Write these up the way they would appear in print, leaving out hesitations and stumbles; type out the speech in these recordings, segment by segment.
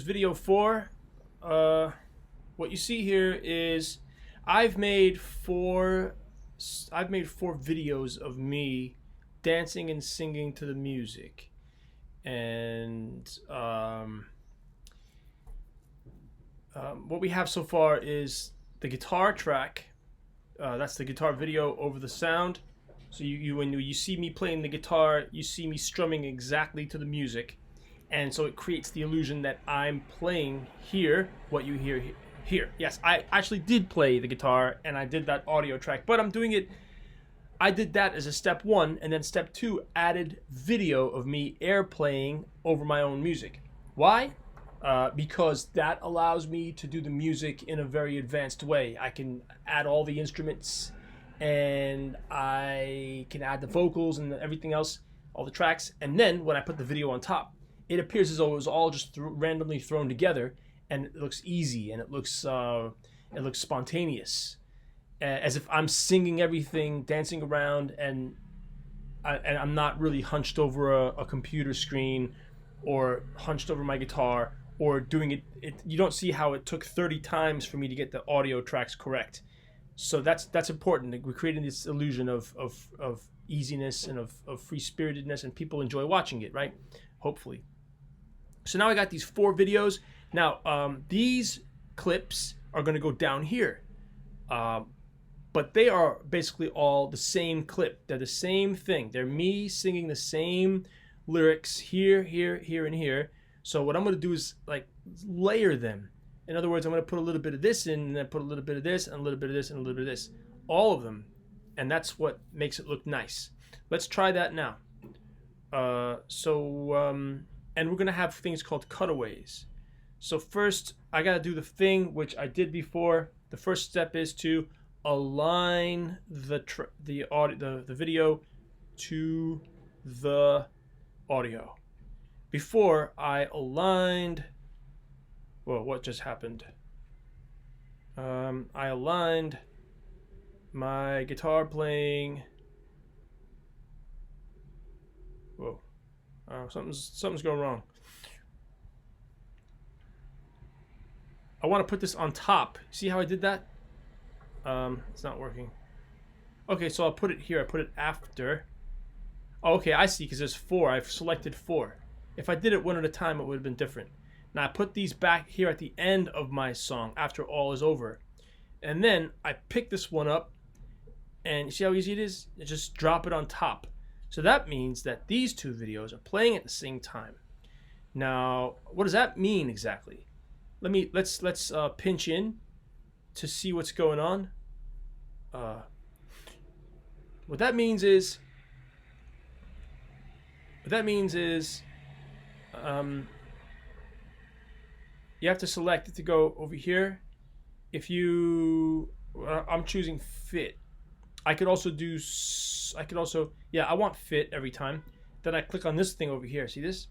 Video 4, what you see here is I've made four videos of me dancing and singing to the music, and what we have so far is the guitar track. That's the guitar video over the sound. So when you see me playing the guitar, you see me strumming exactly to the music. And so it creates the illusion that I'm playing here, what you hear here. Yes, I actually did play the guitar and I did that audio track, but I'm doing it, I did that as a step 1, and then step 2 added video of me air playing over my own music. Why? Because that allows me to do the music in a very advanced way. I can add all the instruments and I can add the vocals and everything else, all the tracks, and then when I put the video on top, it appears as though it was all just randomly thrown together, and it looks easy and it looks spontaneous, as if I'm singing everything, dancing around, and I'm not really hunched over a computer screen or hunched over my guitar or doing it. You don't see how it took 30 times for me to get the audio tracks correct. So that's important. We're creating this illusion of easiness and of free-spiritedness, and people enjoy watching it, right? Hopefully. So now I got these 4 videos. Now, these clips are going to go down here. But they are basically all the same clip. They're the same thing. They're me singing the same lyrics here, here, here, and here. So what I'm going to do is like layer them. In other words, I'm going to put a little bit of this in, and then put a little bit of this, and a little bit of this, and a little bit of this. All of them. And that's what makes it look nice. Let's try that now. And we're going to have things called cutaways. So first, I got to do the thing which I did before. The first step is to align the video to the audio. Before I aligned, well, what just happened? I aligned my guitar playing. Whoa. Something's going wrong. I want to put this on top. See how I did that? It's not working. Okay, so I'll put it here. I put it after. Oh, okay, I see, because there's 4. I've selected 4. If I did it one at a time, it would have been different. Now I put these back here at the end of my song after all is over. And then I pick this one up, and you see how easy it is? I just drop it on top. So that means that these 2 videos are playing at the same time. Now, what does that mean exactly? Let's pinch in to see what's going on. What that means is you have to select it to go over here. If you, I'm choosing fit. I could also, yeah, I want fit every time. Then I click on this thing over here. See this?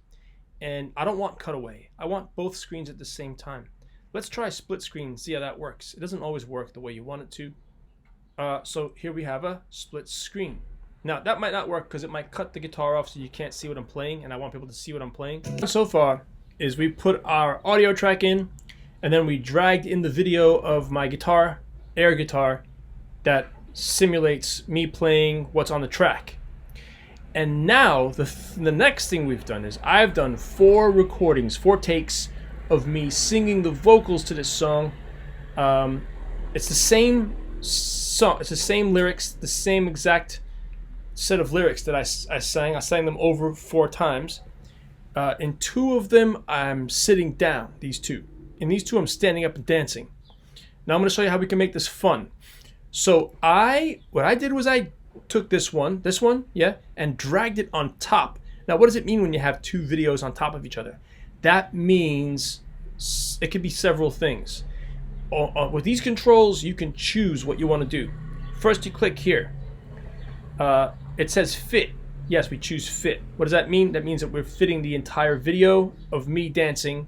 And I don't want cutaway. I want both screens at the same time. Let's try split screen, see how that works. It doesn't always work the way you want it to. So here we have a split screen. Now that might not work because it might cut the guitar off so you can't see what I'm playing, and I want people to see what I'm playing. So far is we put our audio track in, and then we dragged in the video of my guitar, air guitar, that simulates me playing what's on the track. And now the next thing we've done is I've done 4 recordings, 4 takes of me singing the vocals to this song. It's the same song, it's the same lyrics, the same exact set of lyrics that I sang. I sang them over 4 times. In 2 of them I'm sitting down, these 2. In these 2 I'm standing up and dancing. Now I'm going to show you how we can make this fun. So what I did was I took this one, yeah, and dragged it on top. Now, what does it mean when you have 2 videos on top of each other? That means it could be several things. With these controls, you can choose what you want to do. First, you click here. It says fit. Yes, we choose fit. What does that mean? That means that we're fitting the entire video of me dancing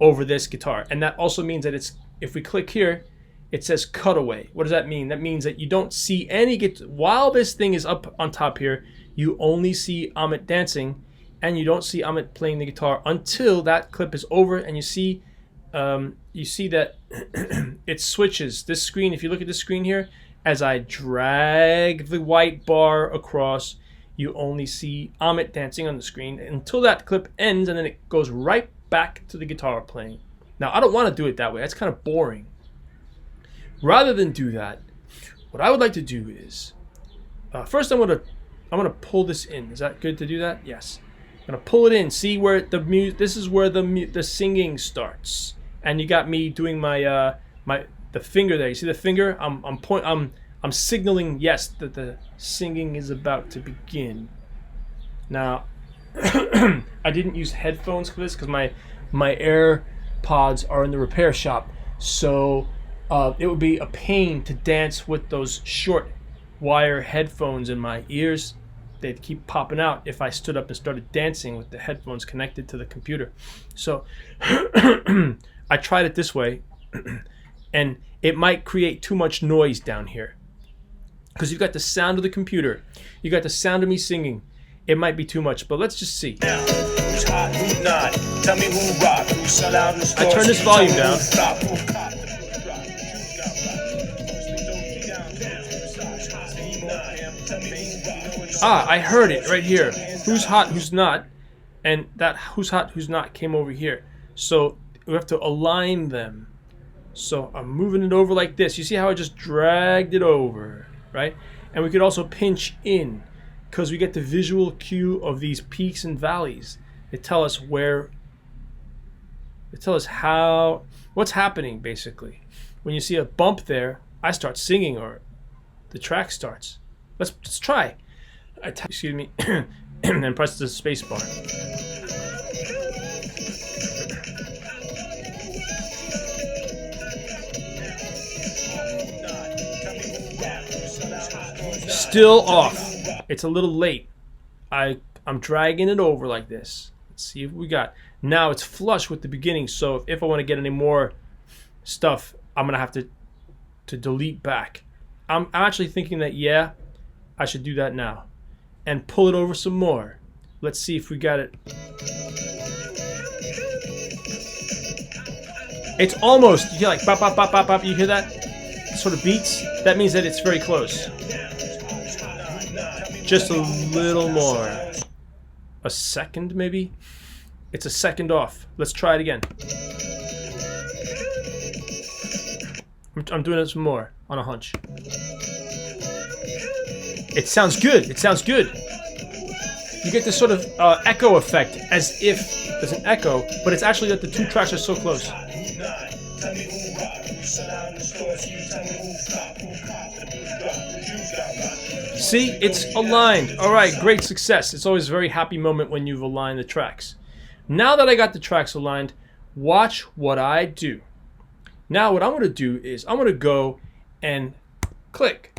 over this guitar. And that also means that if we click here, it says cutaway. What does that mean? That means that you don't see any while this thing is up on top here, you only see Amit dancing, and you don't see Amit playing the guitar until that clip is over, and you see that it switches. This screen, if you look at this screen here, as I drag the white bar across, you only see Amit dancing on the screen until that clip ends, and then it goes right back to the guitar playing. Now, I don't want to do it that way. That's kind of boring. Rather than do that, what I would like to do is, first I'm gonna pull this in. Is that good to do that? Yes. I'm gonna pull it in. See where this is where the singing starts, and you got me doing my the finger there. You see the finger? I'm signaling yes that the singing is about to begin. Now, I didn't use headphones for this because my AirPods are in the repair shop, so it would be a pain to dance with those short wire headphones in my ears. They'd keep popping out if I stood up and started dancing with the headphones connected to the computer. So I tried it this way, and it might create too much noise down here because you've got the sound of the computer, you got the sound of me singing. It might be too much, but let's just see. I turn this volume down. I heard it right here. Who's hot, who's not? And that who's hot, who's not came over here. So we have to align them. So I'm moving it over like this. You see how I just dragged it over, right? And we could also pinch in because we get the visual cue of these peaks and valleys. They tell us what's happening basically. When you see a bump there, I start singing or the track starts. Let's try. Excuse me, and then press the space bar. Still off. It's a little late. I'm dragging it over like this. Let's see if we got. Now it's flush with the beginning, so if I want to get any more stuff, I'm gonna have to delete back. I'm actually thinking that I should do that now. And pull it over some more. Let's see if we got it. It's almost, you hear like bop, bop, bop, bop, bop. You hear that? Sort of beats. That means that it's very close. Just a little more. A second maybe? It's a second off. Let's try it again. I'm doing it some more on a hunch. It sounds good. It sounds good. You get this sort of echo effect, as if there's an echo, but it's actually that the two tracks are so close. See, it's aligned. All right, great success. It's always a very happy moment when you've aligned the tracks. Now that I got the tracks aligned, watch what I do. Now what I'm going to do is I'm going to go and click.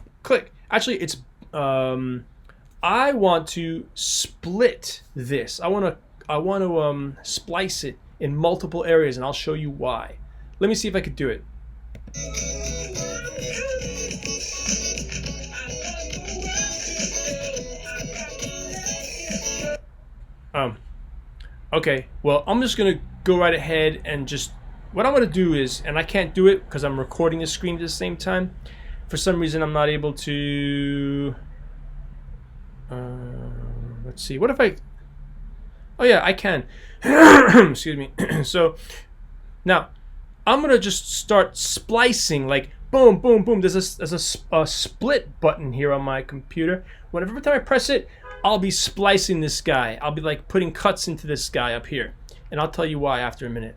Actually, it's I want to split this. I want to splice it in multiple areas, and I'll show you why. Let me see if I could do it. Okay, well, I'm just gonna go right ahead and just what I'm gonna do is, and I can't do it because I'm recording the screen at the same time. For some reason, I'm not able to. Let's see. What if I? Oh yeah, I can. Excuse me. So now I'm gonna just start splicing, like boom, boom, boom. There's a split button here on my computer. Every time I press it, I'll be splicing this guy. I'll be like putting cuts into this guy up here, and I'll tell you why after a minute.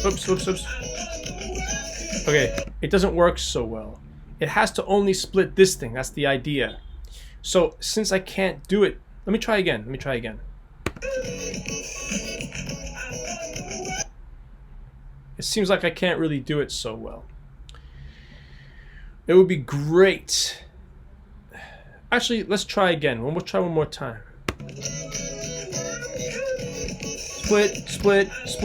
Oops. Okay, it doesn't work so well. It has to only split this thing. That's the idea. So since I can't do it, let me try again. It seems like I can't really do it so well. It would be great. Actually, let's try again. We'll try one more time. Split. See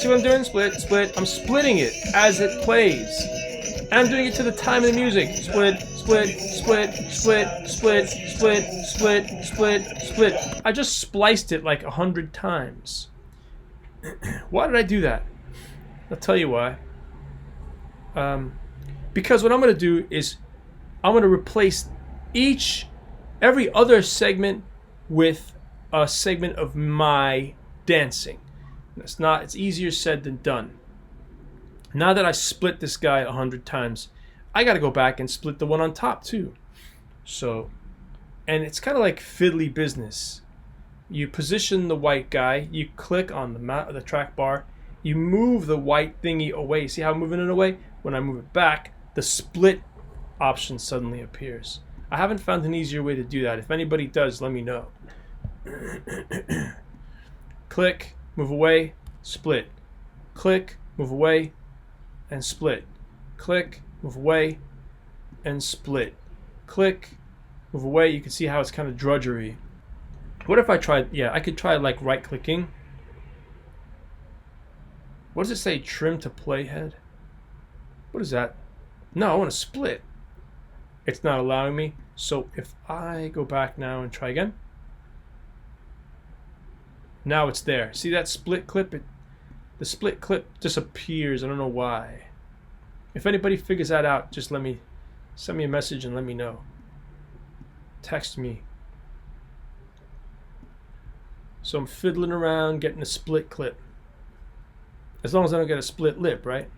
what I'm doing? Split. I'm splitting it as it plays. And I'm doing it to the time of the music. Split. split, split, split, split, split, split, split, split. I just spliced it like 100 times. Why did I do that? I'll tell you why. Because what I'm going to do is I'm going to replace every other segment with a segment of my dancing. It's easier said than done. Now that I split this guy 100 times, I got to go back and split the one on top too. So, and it's kind of like fiddly business. You position the white guy, you click on the track bar, you move the white thingy away. See how I'm moving it away? When I move it back, the split option suddenly appears. I haven't found an easier way to do that. If anybody does, let me know. Click, move away, split. Click, move away, and split. Click, move away, and split. Click, move away. You can see how it's kind of drudgery. What if I tried, I could try like right clicking. What does it say? Trim to playhead? What is that? No, I want to split. It's not allowing me. So if I go back now and try again. Now it's there. See that split clip? The split clip disappears. I don't know why. If anybody figures that out, just send me a message and let me know. Text me. So I'm fiddling around getting a split clip. As long as I don't get a split lip, right?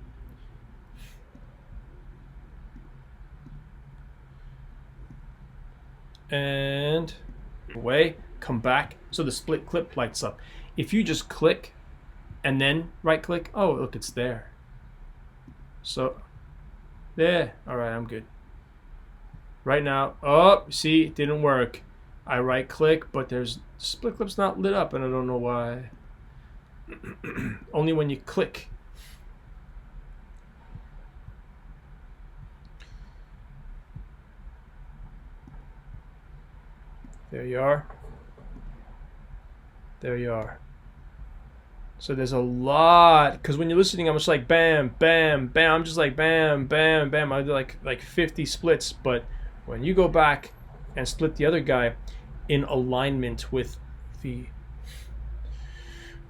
And away, come back. So the split clip lights up. If you just click and then right click, oh look, it's there. So there, all right, I'm good. Right now, oh, see, it didn't work. I right click, but there's split clip's not lit up and I don't know why. Only when you click. There you are. There you are. So there's a lot, because when you're listening, I'm just like bam, bam, bam. I'm just like bam, bam, bam. I do like 50 splits. But when you go back and split the other guy in alignment with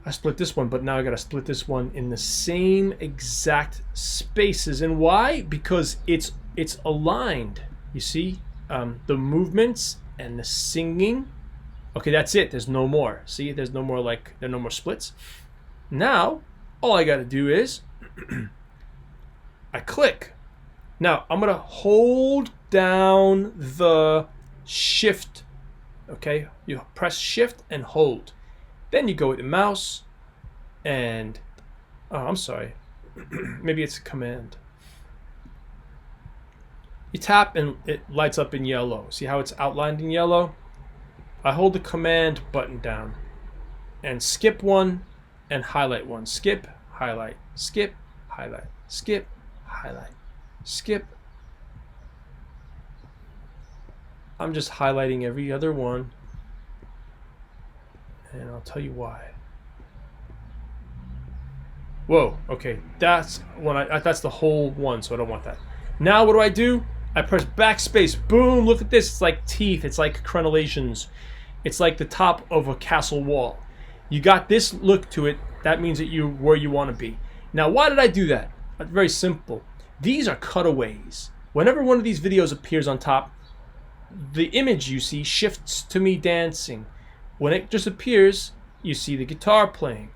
I split this one, but now I gotta split this one in the same exact spaces. And why? Because it's aligned. You see, the movements and the singing. Okay, that's it. There's no more. See, there are no more splits. Now, all I got to do is I click. Now, I'm going to hold down the shift. Okay, you press shift and hold. Then you go with the mouse and, oh, I'm sorry. Maybe it's a command. You tap and it lights up in yellow. See how it's outlined in yellow? I hold the command button down and skip one and highlight one. Skip, highlight, skip, highlight, skip, highlight, skip. I'm just highlighting every other one, and I'll tell you why. Whoa, okay, that's the whole one, so I don't want that. Now what do? I press backspace. Boom, look at this. It's like teeth. It's like crenellations. It's like the top of a castle wall. You got this look to it. That means that you're where you want to be. Now, why did I do that? Very simple. These are cutaways. Whenever one of these videos appears on top, the image you see shifts to me dancing. When it just appears, you see the guitar playing.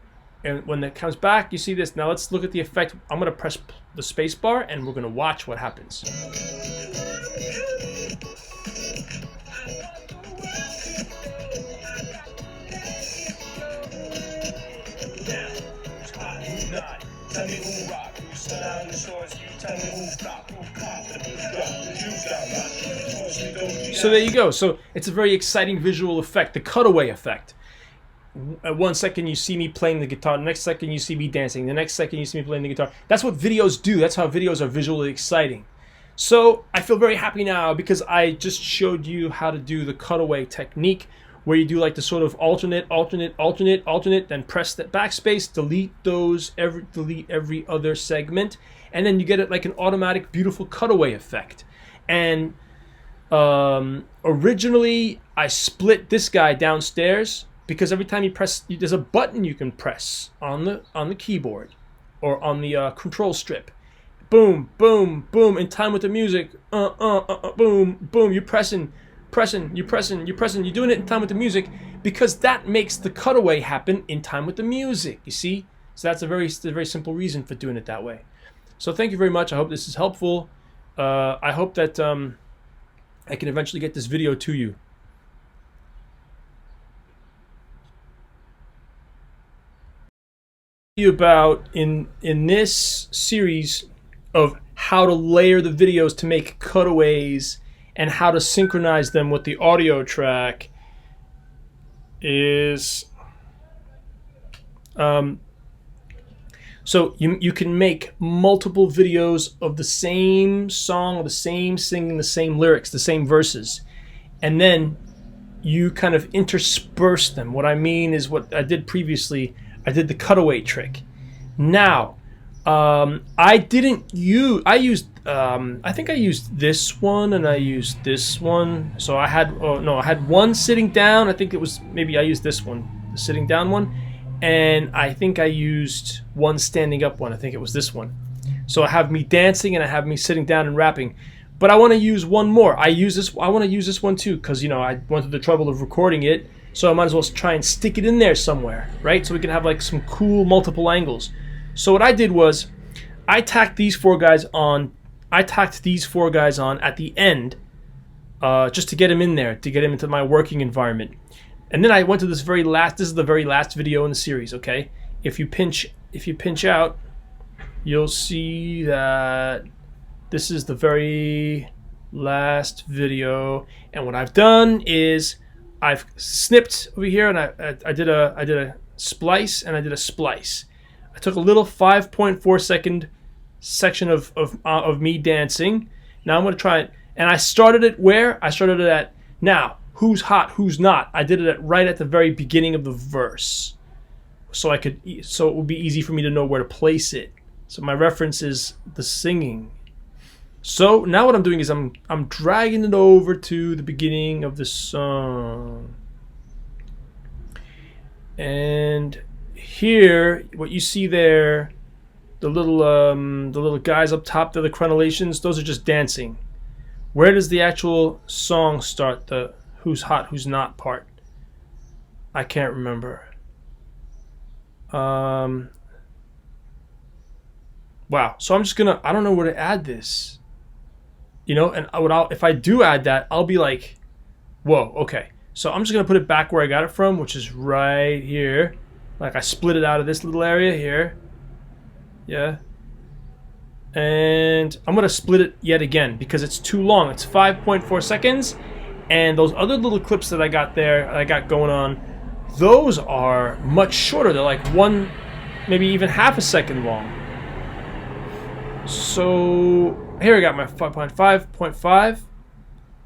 And when it comes back, you see this. Now let's look at the effect. I'm going to press the space bar and we're going to watch what happens. So there you go. So it's a very exciting visual effect, the cutaway effect. At 1 second you see me playing the guitar, the next second you see me dancing, the next second you see me playing the guitar. That's what videos do. That's how videos are visually exciting. So I feel very happy now because I just showed you how to do the cutaway technique, where you do like the sort of alternate, then press that backspace, delete every other segment, and then you get it like an automatic beautiful cutaway effect. And Originally, I split this guy downstairs because every time you press, there's a button you can press on the keyboard or on the control strip. Boom, boom, boom, in time with the music. Boom, boom. You're pressing. You're doing it in time with the music because that makes the cutaway happen in time with the music. You see? So that's a very simple reason for doing it that way. So thank you very much. I hope this is helpful. I hope that I can eventually get this video to you. About in this series of how to layer the videos to make cutaways and how to synchronize them with the audio track is so you can make multiple videos of the same song, the same singing, the same lyrics, the same verses, and then you kind of intersperse them. What I mean is what I did previously. I did the cutaway trick. Now, I think I used this one and I used this one. So I had, I had one sitting down. I think it was, maybe I used this one, the sitting down one. And I think I used one standing up one. I think it was this one. So I have me dancing and I have me sitting down and rapping. But I want to use one more. I want to use this one too because, you know, I went through the trouble of recording it. So I might as well try and stick it in there somewhere, right? So we can have like some cool multiple angles. So what I did was I tacked these four guys on at the end just to get them in there, to get them into my working environment. And then I went to this is the very last video in the series, okay? If you pinch out, you'll see that this is the very last video. And what I've done is I've snipped over here and I did a splice and I did a splice. I took a little 5.4 second section of me dancing. Now I'm going to try it. And I started it where? I started it at, now, who's hot, who's not? I did it right at the very beginning of the verse. So it would be easy for me to know where to place it. So my reference is the singing. So now what I'm doing is I'm dragging it over to the beginning of the song. And here, what you see there, the little guys up top, they're the crenellations, those are just dancing. Where does the actual song start, the who's hot, who's not part? I can't remember. Wow. So I'm just gonna, I don't know where to add this. You know, and if I do add that, I'll be like, whoa, okay. So I'm just going to put it back where I got it from, which is right here. Like I split it out of this little area here. Yeah. And I'm going to split it yet again because it's too long. It's 5.4 seconds. And those other little clips that I got there, I got going on, those are much shorter. They're like one, maybe even half a second long. So here I got my 5.5.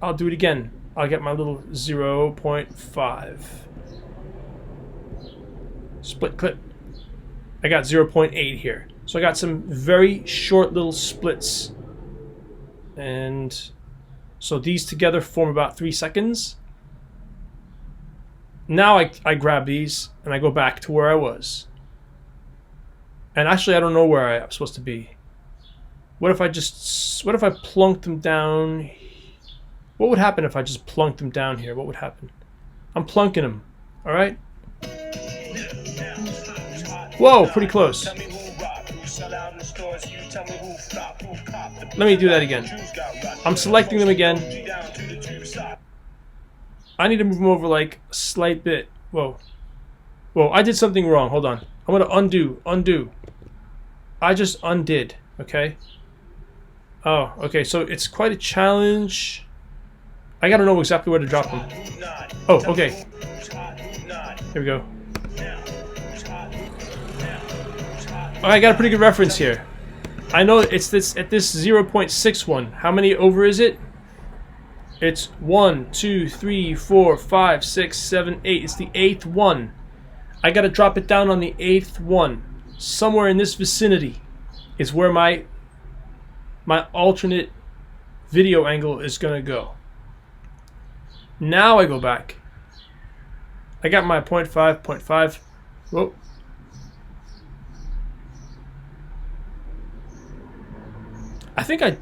I'll do it again. I'll get my little 0.5. Split clip. I got 0.8 here. So I got some very short little splits. And so these together form about 3 seconds. Now I grab these and I go back to where I was. And actually I don't know where I'm supposed to be. What if I plunked them down? What would happen if I just plunked them down here? What would happen? I'm plunking them, all right? Whoa, pretty close. Let me do that again. I'm selecting them again. I need to move them over like a slight bit. Whoa. Whoa, I did something wrong. Hold on. I'm going to undo. I just undid, okay? Oh, okay, so it's quite a challenge. I gotta know exactly where to drop them. Oh, okay. Here we go. Oh, I got a pretty good reference here. I know it's this at this 0.61. How many over is it? It's 1, 2, 3, 4, 5, 6, 7, 8. It's the 8th one. I gotta drop it down on the 8th one. Somewhere in this vicinity is where my alternate video angle is gonna go. Now I go back. I got my 0.5, 0.5. Whoa. I think I...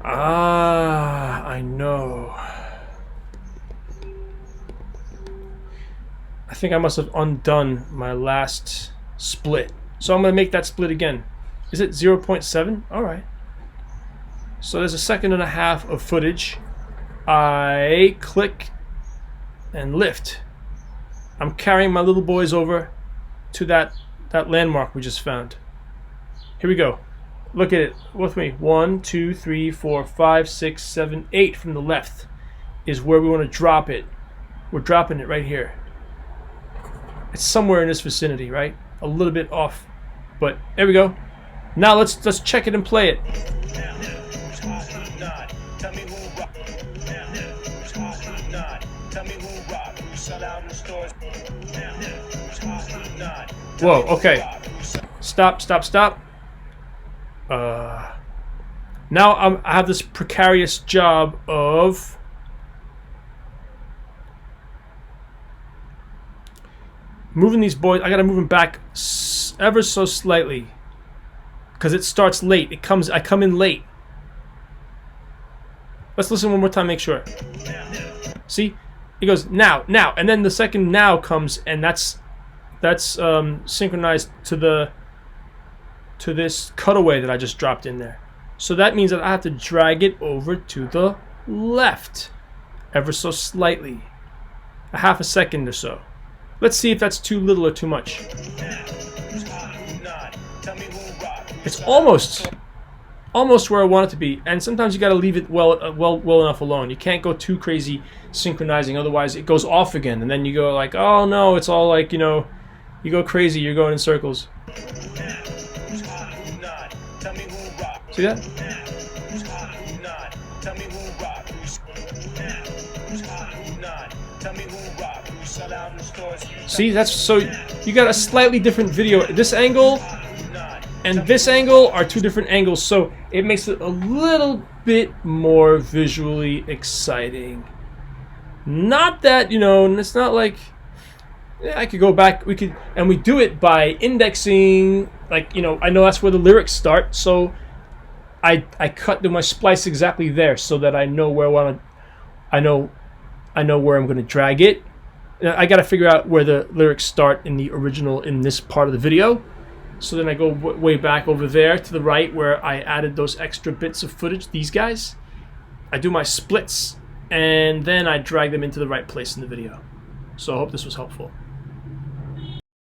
I know. I think I must have undone my last split. So I'm going to make that split again. Is it 0.7? Alright. So there's a second and a half of footage. I click and lift. I'm carrying my little boys over to that landmark we just found. Here we go. Look at it with me. 1, 2, 3, 4, 5, 6, 7, 8 from the left is where we want to drop it. We're dropping it right here. It's somewhere in this vicinity, right? A little bit off, but there we go. Now let's check it and play it. Whoa, okay. Stop. Now I have this precarious job of moving these boys. I gotta move them back ever so slightly because it starts late. I come in late. Let's listen one more time, make sure. See? He goes now, and then the second now comes, and that's synchronized to this cutaway that I just dropped in there. So that means that I have to drag it over to the left ever so slightly. A half a second or so. Let's see if that's too little or too much. It's almost where I want it to be, and sometimes you got to leave it well enough alone. You can't go too crazy synchronizing, otherwise it goes off again, and then you go like, oh no, it's all like, you know, you go crazy, you're going in circles. See that? See, that's so you got a slightly different video. This angle and this angle are two different angles, so it makes it a little bit more visually exciting. Not that, you know, and it's not like, yeah, I could go back, we do it by indexing, like, you know, I know that's where the lyrics start, so I cut my splice exactly there so that I know where I know where I'm going to drag it. I got to figure out where the lyrics start in the original in this part of the video. So then I go way back over there to the right where I added those extra bits of footage, these guys. I do my splits, and then I drag them into the right place in the video. So I hope this was helpful.